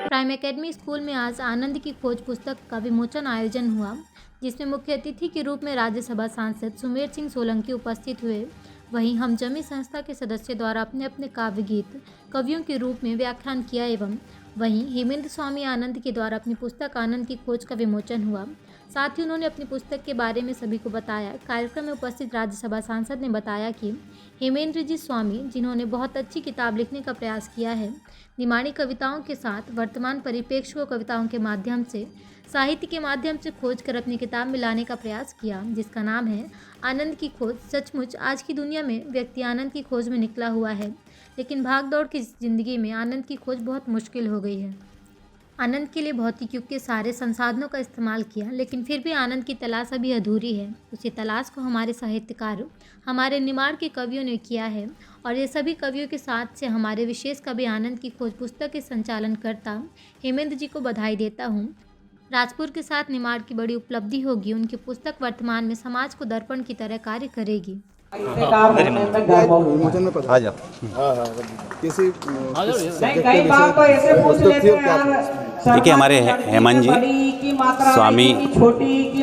Prime academy school में आज आनंद की खोज पुस्तक का विमोचन आयोजन हुआ, जिसमें मुख्य अतिथि के रूप में राज्यसभा सांसद सुमेर सिंह सोलंकी उपस्थित हुए। वहीं हम जमी संस्था के सदस्यों द्वारा अपने अपने काव्य गीत कवियों के रूप में व्याख्यान किया एवं वहीं हेमेंद्र स्वामी आनंद के द्वारा अपनी पुस्तक आनंद की खोज का विमोचन हुआ। साथ ही उन्होंने अपनी पुस्तक के बारे में सभी को बताया। कार्यक्रम में उपस्थित राज्यसभा सांसद ने बताया कि हेमेंद्र जी स्वामी, जिन्होंने बहुत अच्छी किताब लिखने का प्रयास किया है, निमाड़ी कविताओं के साथ वर्तमान परिप्रेक्ष्य को कविताओं के माध्यम से, साहित्य के माध्यम से खोज कर अपनी किताब में लाने का प्रयास किया, जिसका नाम है आनंद की खोज। सचमुच आज की दुनिया में व्यक्ति आनंद की खोज में निकला हुआ है, लेकिन भागदौड़ की ज़िंदगी में आनंद की खोज बहुत मुश्किल हो गई है। आनंद के लिए भौतिक युग के सारे संसाधनों का इस्तेमाल किया, लेकिन फिर भी आनंद की तलाश अभी अधूरी है। उसी तलाश को हमारे साहित्यकार, हमारे निमाड़ के कवियों ने किया है और ये सभी कवियों के साथ से हमारे विशेष कवि आनंद की खोज पुस्तक के संचालनकर्ता हेमेंद्र जी को बधाई देता हूँ। राजपुर के साथ निमाड़ की बड़ी उपलब्धि होगी। उनकी पुस्तक वर्तमान में समाज को दर्पण की तरह कार्य करेगी। देखिए, हमारे हेमंत जी स्वामी,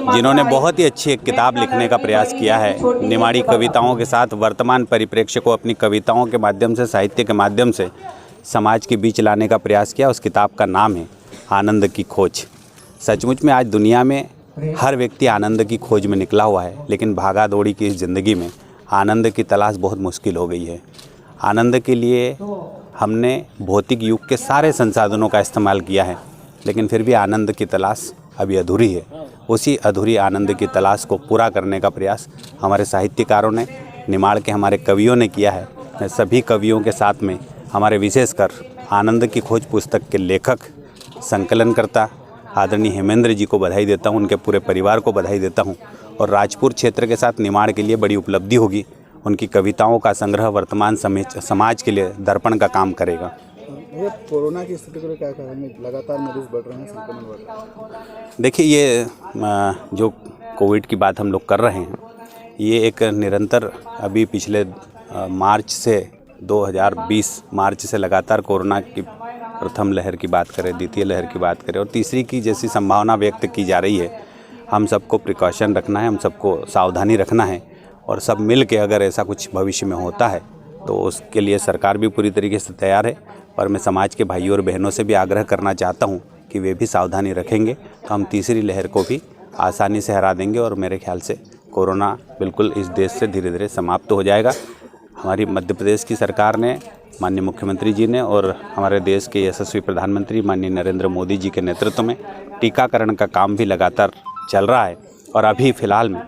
जिन्होंने बहुत ही अच्छी एक किताब लिखने का प्रयास किया है, निमाड़ी कविताओं के साथ वर्तमान परिप्रेक्ष्य को अपनी कविताओं के माध्यम से, साहित्य के माध्यम से समाज के बीच लाने का प्रयास किया। उस किताब का नाम है आनंद की खोज। सचमुच में आज दुनिया में हर व्यक्ति आनंद की खोज में निकला हुआ है, लेकिन भागा दौड़ी की इस ज़िंदगी में आनंद की तलाश बहुत मुश्किल हो गई है। आनंद के लिए हमने भौतिक युग के सारे संसाधनों का इस्तेमाल किया है, लेकिन फिर भी आनंद की तलाश अभी अधूरी है। उसी अधूरी आनंद की तलाश को पूरा करने का प्रयास हमारे साहित्यकारों ने, निमाड़ के हमारे कवियों ने किया है। मैं सभी कवियों के साथ में हमारे विशेषकर आनंद की खोज पुस्तक के लेखक, संकलनकर्ता आदरणीय हेमेंद्र जी को बधाई देता हूँ, उनके पूरे परिवार को बधाई देता हूँ। और राजपुर क्षेत्र के साथ निमाड़ के लिए बड़ी उपलब्धि होगी। उनकी कविताओं का संग्रह वर्तमान समाज के लिए दर्पण का काम करेगा। कोरोना की स्थिति को क्या कहेंगे? लगातार मरीज बढ़ रहे हैं, संक्रमण बढ़ रहा है। देखिए, ये जो कोविड की बात हम लोग कर रहे हैं, ये एक निरंतर अभी पिछले मार्च से 2020 मार्च से लगातार कोरोना की प्रथम लहर की बात करें, द्वितीय लहर की बात करें और तीसरी की जैसी संभावना व्यक्त की जा रही है। हम सबको प्रिकॉशन रखना है, हम सबको सावधानी रखना है और सब मिल के अगर ऐसा कुछ भविष्य में होता है तो उसके लिए सरकार भी पूरी तरीके से तैयार है। और मैं समाज के भाइयों और बहनों से भी आग्रह करना चाहता हूं कि वे भी सावधानी रखेंगे तो हम तीसरी लहर को भी आसानी से हरा देंगे और मेरे ख्याल से कोरोना बिल्कुल इस देश से धीरे धीरे समाप्त हो जाएगा। हमारी मध्य प्रदेश की सरकार ने, माननीय मुख्यमंत्री जी ने और हमारे देश के यशस्वी प्रधानमंत्री माननीय नरेंद्र मोदी जी के नेतृत्व में टीकाकरण का काम भी लगातार चल रहा है। और अभी फ़िलहाल में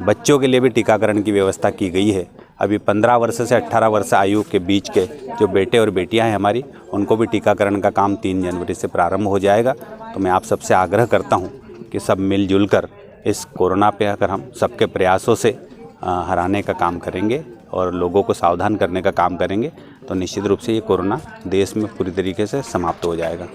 बच्चों के लिए भी टीकाकरण की व्यवस्था की गई है। अभी 15 वर्ष से 18 वर्ष आयु के बीच के जो बेटे और बेटियां हैं हमारी, उनको भी टीकाकरण का काम 3 जनवरी से प्रारंभ हो जाएगा। तो मैं आप सबसे आग्रह करता हूं कि सब मिलजुल कर इस कोरोना पे अगर हम सबके प्रयासों से हराने का काम करेंगे और लोगों को सावधान करने का काम करेंगे तो निश्चित रूप से ये कोरोना देश में पूरी तरीके से समाप्त हो जाएगा।